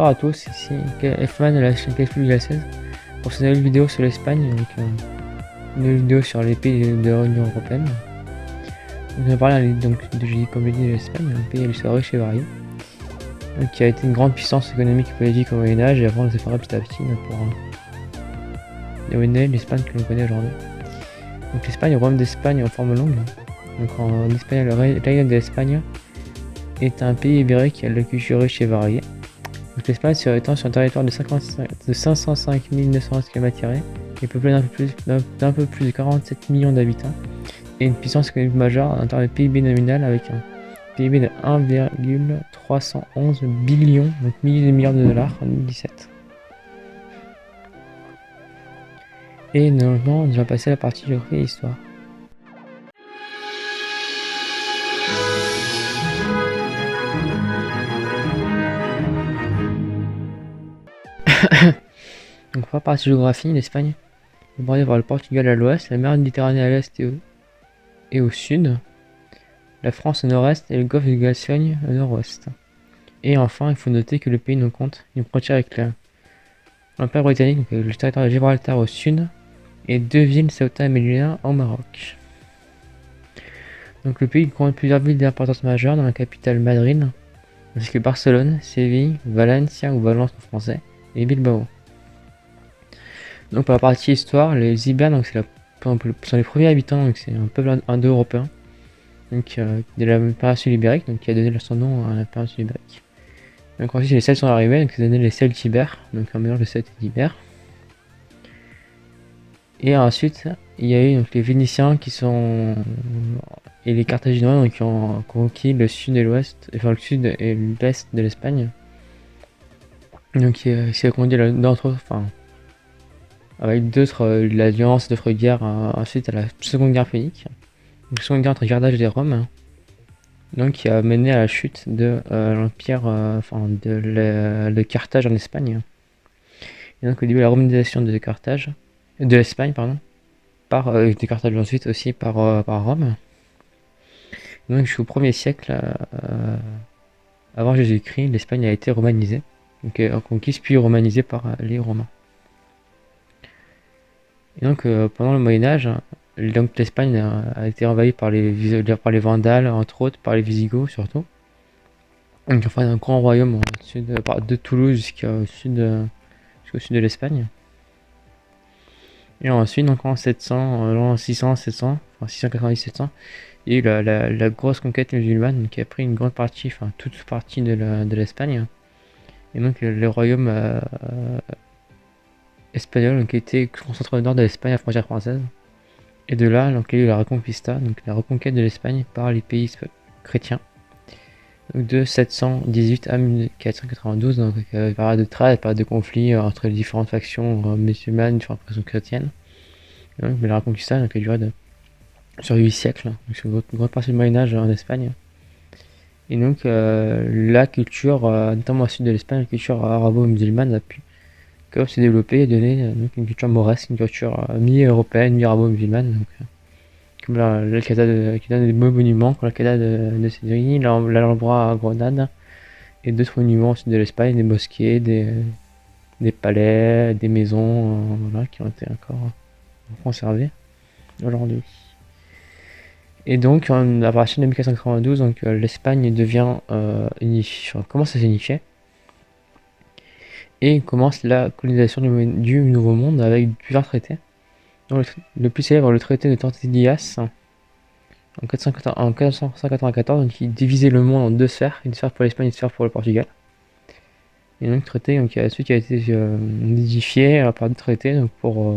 bonsoir à tous, ici F-Man de la chaîne Café 16 pour cette nouvelle vidéo sur l'Espagne, donc une nouvelle vidéo sur les pays de l'Union Européenne. Donc, on va parler comme je l'ai dit, de l'Espagne, un pays à l'histoire riche et variée, qui a été une grande puissance économique et politique au Moyen-Âge et avant de se séparer petit à petit pour devenir l'Espagne que l'on connaît aujourd'hui. Donc l'Espagne, le royaume d'Espagne en forme longue, donc en espagnol, le Reino de l'Espagne est un pays ibérique qui a la culture riche et variée. Donc l'Espagne se étend sur un territoire de 505 911 km² et peuplé d'un peu plus de 47 millions d'habitants et une puissance économique majeure en termes de PIB nominal avec un PIB de 1,311 billion, donc milliers de milliards de dollars en 2017. Et maintenant, on va passer à la partie géographie et histoire. Donc pour la partie géographie, l'Espagne est bordée par le Portugal à l'ouest, la mer Méditerranée à l'est et au sud, la France au nord-est et le golfe de Gascogne au nord-ouest. Et enfin, il faut noter que le pays nous compte une frontière avec l'Empire britannique, donc le territoire de Gibraltar au sud, et deux villes, Ceuta et Melilla, au Maroc. Donc le pays compte plusieurs villes d'importance majeure dans la capitale Madrid, ainsi que Barcelone, Séville, Valencia ou Valence en français, et Bilbao. Donc pour la partie histoire, les Ibères sont les premiers habitants, donc c'est un peuple indo-européen, donc de la péninsule ibérique, donc qui a donné son nom à la péninsule ibérique. Donc ensuite les Celtes sont arrivés, donc ça a donné les Celtes ibères, donc un mélange de Celtes et d'Ibères. Et ensuite il y a eu donc les Vénitiens et les Carthaginois qui ont conquis le sud et l'ouest, enfin le sud et l'est de l'Espagne. Donc qui a conduit avec l'alliance d'autres guerres ensuite à la seconde guerre punique, une seconde guerre entre Carthage et Rome, donc qui a mené à la chute de l'empire de Carthage en Espagne. Et donc au début de la romanisation de l'Espagne de Carthage ensuite aussi par Rome. Et donc jusqu'au 1er siècle avant Jésus-Christ, l'Espagne a été romanisée, donc conquise puis romanisée par les Romains. Et donc pendant le Moyen-Âge, l'Espagne a été envahie par les Vandales, entre autres, par les Visigoths surtout. Donc enfin un grand royaume de Toulouse jusqu'au sud de l'Espagne. Et ensuite, donc en 690-700, il y a eu la grosse conquête musulmane qui a pris une grande partie, toute partie de l'Espagne. Et donc le royaume espagnol qui était concentré au nord de l'Espagne, à la frontière française. Et de là, donc, il y a eu la Reconquista, donc la reconquête de l'Espagne par les pays chrétiens. Donc, de 718 à 1492, donc période de trêve, période de conflit entre les différentes factions musulmanes, différentes factions chrétiennes. Et donc, la Reconquista donc, a duré sur 8 siècles, donc sur une grande partie du Moyen-Âge en Espagne. Et donc, la culture, notamment au sud de l'Espagne, la culture arabo-musulmane a pu se développer et donner une culture mauresque, une culture mi-européenne, mi-arabo-musulmane. Comme l'Alcazar qui donne des beaux monuments, comme l'Alcazar de Séville, l'Alhambra à Grenade, et d'autres monuments au sud de l'Espagne, des mosquées, des palais, des maisons qui ont été encore conservées aujourd'hui. Et donc, à partir de 1492, l'Espagne devient commence à s'unifier et commence la colonisation du Nouveau Monde avec plusieurs traités. Donc, le plus célèbre, le traité de Tordesillas en 1494, qui divisait le monde en deux sphères, une sphère pour l'Espagne et une sphère pour le Portugal. Et donc, traité qui a été modifié par d'autres traités pour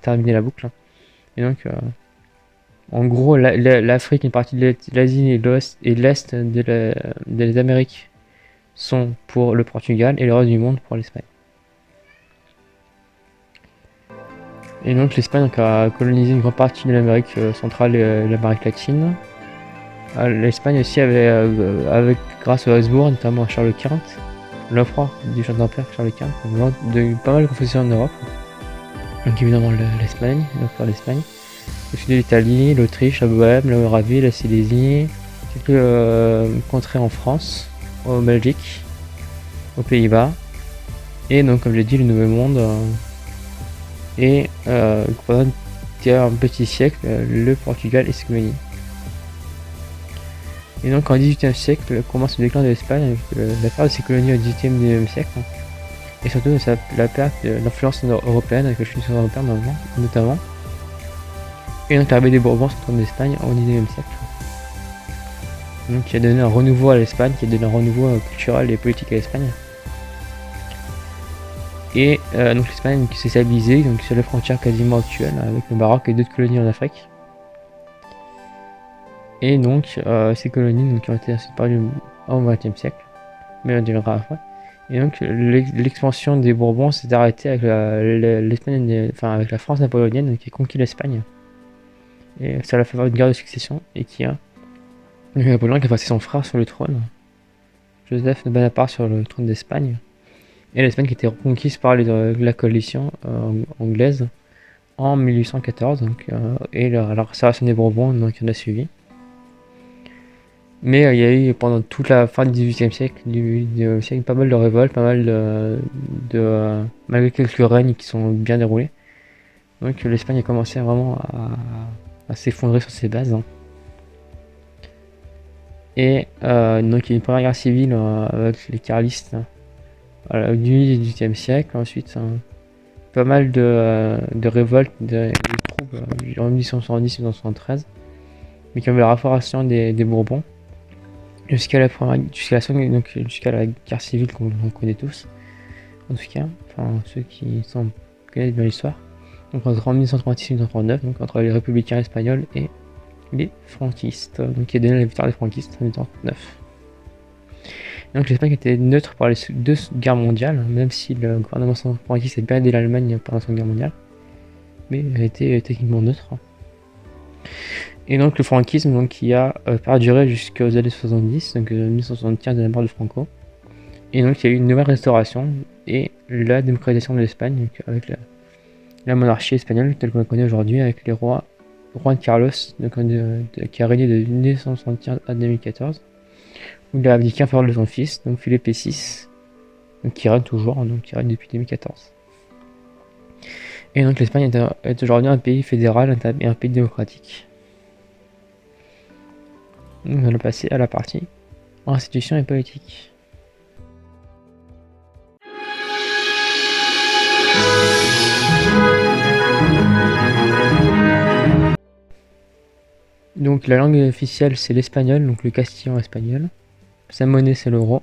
terminer la boucle. Et donc, en gros, l'Afrique, une partie de l'Asie et l'Est des Amériques sont pour le Portugal et le reste du monde pour l'Espagne. Et donc l'Espagne a colonisé une grande partie de l'Amérique centrale et l'Amérique latine. L'Espagne aussi grâce aux Habsbourg, notamment à Charles Quint, l'offre du chef d'empire Charles Quint, de pas mal de confessions en Europe. Donc évidemment l'Espagne, au sud de l'Italie, l'Autriche, la Bohème, la Moravie, la Silésie, quelques contrées en France, en Belgique, aux Pays-Bas, Et donc comme j'ai dit, le Nouveau Monde et pendant un petit siècle, le Portugal et ses colonies. Et donc en 18e siècle commence le déclin de l'Espagne avec la perte de ses colonies au 18e et 19e siècle. Et surtout la perte de l'influence européenne avec la chute européenne notamment. Et donc l'arrivée des Bourbons sur le trône d'Espagne au 19e siècle. Donc qui a donné un renouveau à l'Espagne, qui a donné un renouveau culturel et politique à l'Espagne. Et donc l'Espagne qui s'est stabilisée donc sur les frontières quasiment actuelles avec le Maroc et d'autres colonies en Afrique. Et donc ces colonies donc, qui ont été séparées au XXe siècle, mais on dira après. Et donc l'expansion des Bourbons s'est arrêtée avec l'Espagne, enfin avec la France napoléonienne qui a conquis l'Espagne. Et ça l'a fait avoir une guerre de succession et qui a Napoléon qui a passé son frère sur le trône, Joseph de Bonaparte sur le trône d'Espagne. Et l'Espagne qui a été reconquise par la coalition anglaise en 1814 donc, et la restauration des Bourbons donc, qui en a suivi. Mais il y a eu pendant toute la fin du XVIIIe siècle, pas mal de révoltes, pas mal malgré quelques règnes qui sont bien déroulés. Donc l'Espagne a commencé vraiment à s'effondrer sur ses bases. Hein. Et donc il y a une première guerre civile avec les carlistes du XVIIIe siècle. Ensuite, pas mal de révoltes, de troupes en 1870-1873, mais qui ont eu la restauration des Bourbons. Jusqu'à la guerre civile qu'on connaît tous, en tout cas, enfin ceux qui connaissent bien l'histoire. Donc entre 1936 et 1939, donc entre les républicains espagnols et les franquistes, donc qui a donné la victoire des franquistes en 1939. Donc l'Espagne était neutre par les deux guerres mondiales, même si le gouvernement franquiste a bien aidé l'Allemagne pendant la Seconde Guerre mondiale, mais elle était techniquement neutre. Et donc le franquisme donc, qui a perduré jusqu'aux années 70, donc 1975 de la mort de Franco. Et donc il y a eu une nouvelle restauration et la démocratisation de l'Espagne avec la monarchie espagnole telle qu'on la connaît aujourd'hui avec les rois Juan Carlos donc, qui a régné de 1975 à 2014. Où il a abdiqué en faveur de son fils, donc Philippe VI, donc, qui règne toujours, donc qui règne depuis 2014. Et donc l'Espagne est aujourd'hui un pays fédéral et un pays démocratique. Donc, on va passer à la partie institutions et politique. Donc la langue officielle c'est l'espagnol, donc le castillan espagnol. Sa monnaie c'est l'euro.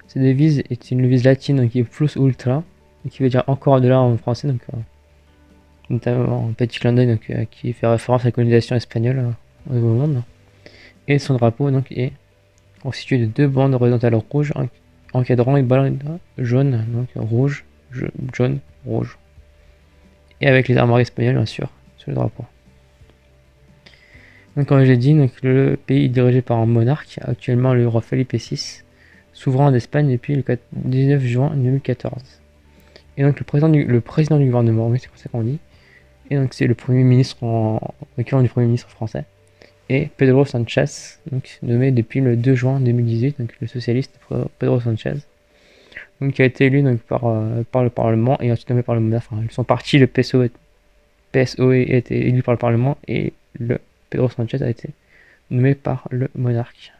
Sa devise est une devise latine donc, qui est plus ultra, qui veut dire encore au-delà en français, donc notamment un petit clin d'œil qui fait référence à la colonisation espagnole au Nouveau Monde. Et son drapeau donc est constitué de deux bandes horizontales rouges encadrant une bande jaune, donc rouge, jaune, rouge. Et avec les armoiries espagnoles bien sûr sur le drapeau. Donc comme je l'ai dit, donc, le pays est dirigé par un monarque, actuellement le roi Felipe VI, souverain d'Espagne depuis le 19 juin 2014. Et donc le président du gouvernement, oui, c'est comme ça qu'on dit. Et donc c'est le premier ministre l'équivalent du premier ministre français. Et Pedro Sanchez, donc nommé depuis le 2 juin 2018, donc le socialiste Pedro Sanchez, donc qui a été élu donc, par le Parlement et ensuite nommé par le monarque. Enfin, son parti, le PSOE, a été élu par le Parlement et le Pedro Sanchez a été nommé par le monarque.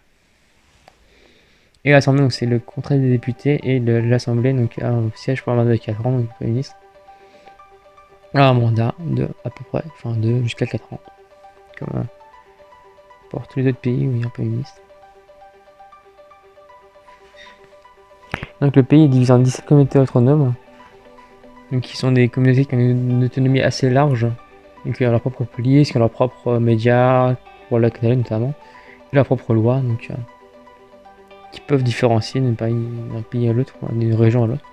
Et l'Assemblée, donc c'est le Conseil des députés et l'Assemblée donc a un siège pour un mandat de 4 ans, donc le Premier ministre a un mandat de à peu près, enfin de jusqu'à 4 ans. Comme pour tous les autres pays où il y a un Premier ministre. Donc le pays est divisé en 17 communautés autonomes, donc qui sont des communautés qui ont une autonomie assez large, donc qui ont leur propre police, qui ont leurs propres médias, pour la télé notamment, et leurs propres lois, donc qui peuvent différencier d'un pays à l'autre, d'une région à l'autre.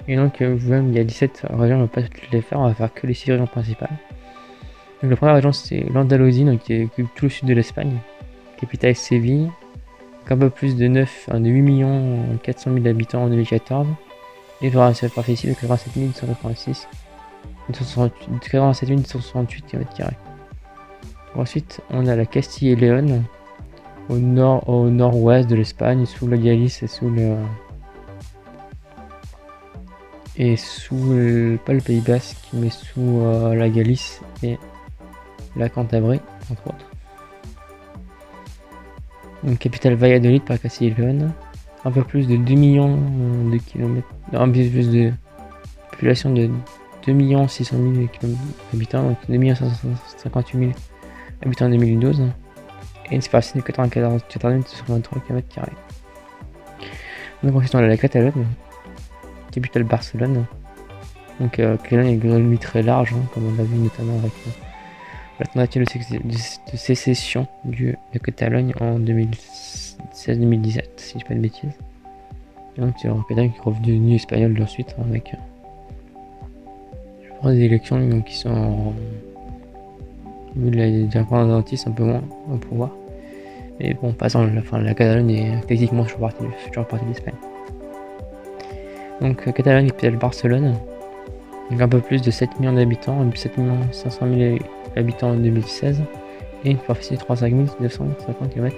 Et donc même il y a 17 régions, on va pas toutes les faire, on va faire que les 6 régions principales. Donc la première région c'est l'Andalousie, donc qui occupe tout le sud de l'Espagne, capitale Séville, un peu plus de 8 400 000 habitants en 2014, et sur la superficie de 87 186, 87 168 km². Ensuite, on a la Castille et Léon, au nord-ouest de l'Espagne, sous la Galice et sous et sous pas le Pays Basque, mais sous la Galice et la Cantabrie, entre autres. Une capitale Valladolid par Castille et Léon. Un peu plus de 2 millions de kilomètres. Un peu plus de population de 2 600 000 habitants, donc 2 558 000 habitants en 2012. Et une superficie de 94 223 km². Donc ensuite on a la Catalogne, capitale Barcelone. Donc Catalogne est une zone très large, hein, comme on l'a vu notamment avec la tentative de sécession de Catalogne en 2016-2017, si je dis pas de bêtises. Donc c'est Catalogne qui est revenu espagnol ensuite, hein, avec je pense des élections donc, qui sont vu les indépendantistes un peu moins au pouvoir. Mais bon, passant la Catalogne est techniquement toujours partie de l'Espagne. Donc Catalogne, capitale Barcelone, donc un peu plus de 7 millions d'habitants, 7 500 000 habitants en 2016, et une superficie de 35 950 km².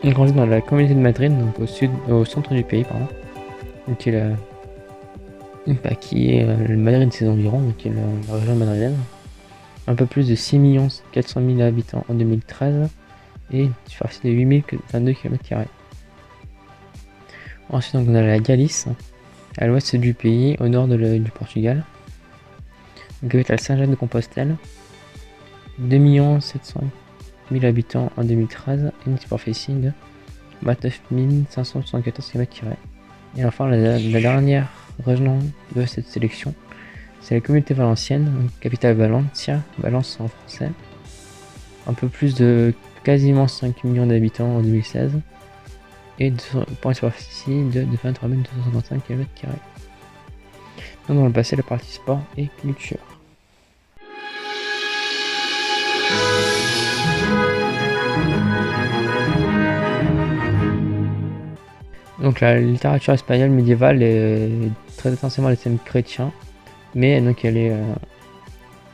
Donc ensuite dans la communauté de Madrid, donc au centre du pays, pardon, donc qui est le Madrid de ses environs, donc qui est la région madrilène. Un peu plus de 6 400 000 habitants en 2013 et une superficie de 8022 km². Ensuite donc, on a la Galice, à l'ouest du pays, au nord du Portugal. Donc capitale Saint-Jean-de-Compostelle, 2 700 000 habitants en 2013 et une superficie de 29 574 km². Et enfin la dernière région de cette sélection, c'est la communauté valencienne, capitale Valencia, Valence en français. Un peu plus de quasiment 5 millions d'habitants en 2016 et pour une superficie de 23 255 km². Donc on va passer à la partie sport et culture. Donc la littérature espagnole médiévale est très intensément les thèmes chrétiens, mais donc elle est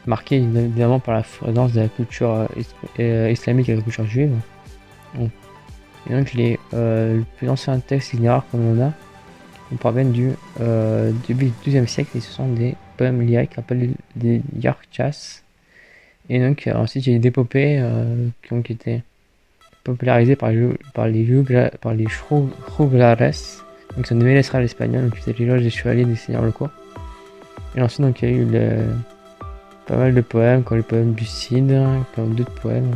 marquée évidemment par la présence de la culture islamique et de la culture juive. Et donc les plus anciens textes littéraires que l'on a proviennent du début du XIIe siècle et ce sont des poèmes lyriques appelés des yarchas. Et donc ensuite il y a des épopées qui ont été popularisées par les juglares, donc sont des ménestrels espagnols, donc c'est l'éloge des chevaliers des seigneurs locaux. Et ensuite donc il y a eu pas mal de poèmes comme les poèmes du Cid, comme d'autres poèmes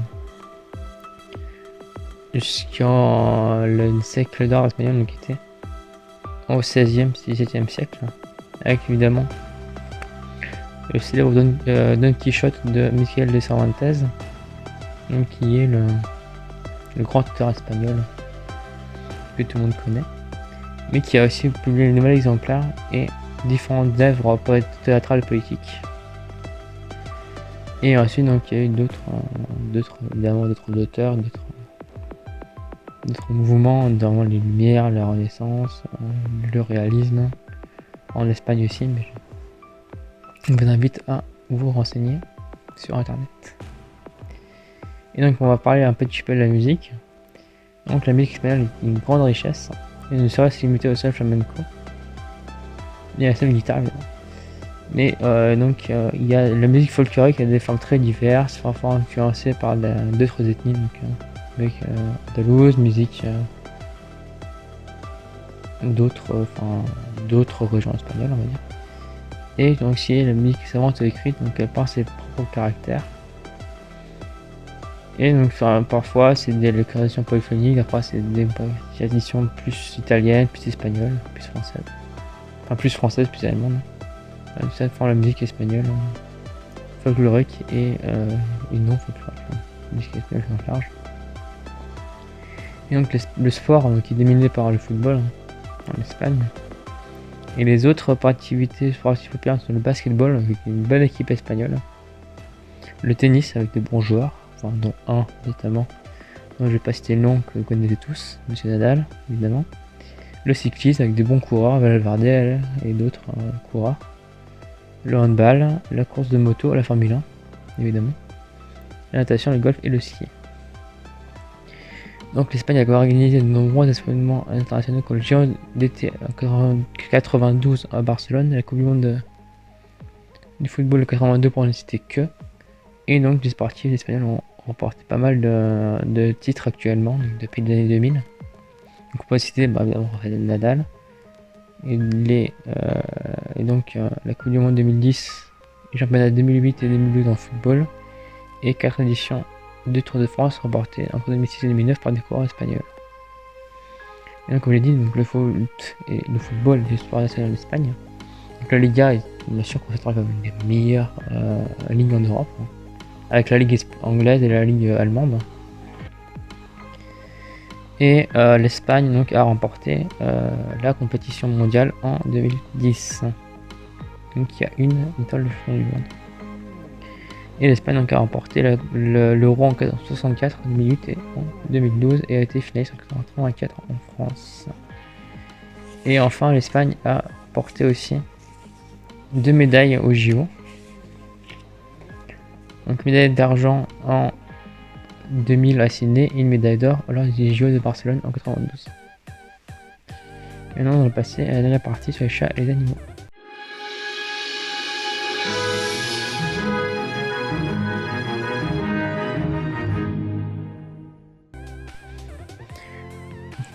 jusqu'en le siècle d'or espagnol, donc qui était au 16e, 17e siècle, avec évidemment le célèbre Don Quichotte de Miguel de Cervantes, donc qui est le grand auteur espagnol que tout le monde connaît, mais qui a aussi publié les nouveaux exemplaires et différentes œuvres théâtrales et politiques. Et ensuite donc il y a eu d'autres auteurs, d'autres mouvements dans les Lumières, la Renaissance, le réalisme, en Espagne aussi, mais je vous invite à vous renseigner sur internet. Et donc on va parler un petit peu de la musique. Donc la musique espagnole est une grande richesse, et ne serait-ce limitée au seul flamenco, et à la seule guitare évidemment. Mais il y a la musique folklorique, il y a des formes très diverses, parfois influencées par d'autres ethnies, donc avec andalouse, musique d'autres régions espagnoles, on va dire. Et donc si la musique savante écrite, donc elle part ses propres caractères. Et donc parfois c'est des créations polyphoniques, après c'est des traditions plus italiennes, plus espagnoles, plus françaises. Enfin plus françaises, plus allemandes. Ça forme la musique espagnole folklorique et non folklorique. Musique espagnole au large. Et donc le sport qui est dominé par le football en Espagne. Et les autres activités sportives populaires sont le basketball avec une bonne équipe espagnole. Le tennis avec de bons joueurs, dont un notamment, dont je vais pas citer le nom que vous connaissez tous, Monsieur Nadal évidemment. Le cyclisme avec de bons coureurs, Valverde et d'autres coureurs. Le handball, la course de moto, la Formule 1 évidemment. La natation, le golf et le ski. Donc l'Espagne a organisé de nombreux événements internationaux comme le Giro d'été en 92 à Barcelone, la Coupe du Monde du football de 82 pour ne citer que. Et donc les sportifs espagnols ont remporté pas mal de titres actuellement, donc depuis les années 2000. Donc on peut citer évidemment Rafael Nadal, et donc la Coupe du Monde 2010, les championnats 2008 et 2012 en football, et 4 éditions de Tour de France remportées entre 2006 et 2009 par des coureurs espagnols. Et donc comme je l'ai dit, donc, le foot et le football est le sport national d'Espagne. Donc la Liga est bien sûr considérée comme une des meilleures ligues en Europe, hein, avec la Ligue anglaise et la Ligue allemande. Et l'Espagne donc a remporté la compétition mondiale en 2010. Donc il y a une étoile de champion du monde. Et l'Espagne donc a remporté l'Euro en 1964, en 2008 et en 2012 et a été finaliste en 1984 en France. Et enfin l'Espagne a remporté aussi 2 médailles au JO. Donc médaille d'argent en 2000 à Sydney et une médaille d'or lors des JO de Barcelone en 92. Maintenant on va passer à la dernière partie sur les chats et les animaux.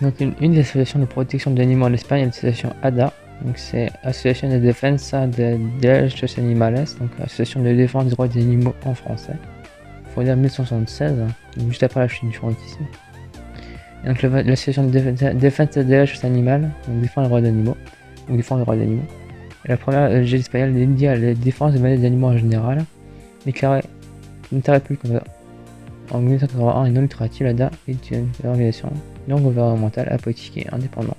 Donc une des associations de protection des animaux en Espagne est l'association ADA. Donc c'est Association de Defensa de Derechos Animales, donc association de défense des droits des animaux en français. Fondée en 1976, juste après la chute du franquisme. Et donc l'association de défense des Derechos Animales, donc défend les droits d'animaux, ou défend les droits d'animaux. Et la première ONG espagnole dédiée à la défense des animaux en général, déclarée d'intérêt public en 1981 et non lucrative, l'ADA est une organisation non gouvernementale, apolitique et indépendante.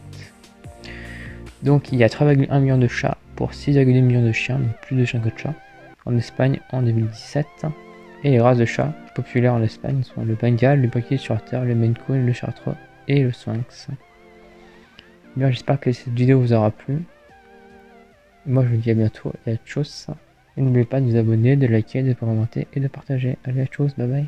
Donc il y a 3,1 millions de chats pour 6,2 millions de chiens, donc plus de chiens que de chats, en Espagne en 2017. Et les races de chats populaires en Espagne sont le Bengale, le British Shorthair, le Maine Coon, le Chartreux et le Sphynx. Bien, j'espère que cette vidéo vous aura plu. Moi je vous dis à bientôt et à tchuss. Et n'oubliez pas de vous abonner, de liker, de commenter et de partager. Allez à tchuss, bye bye.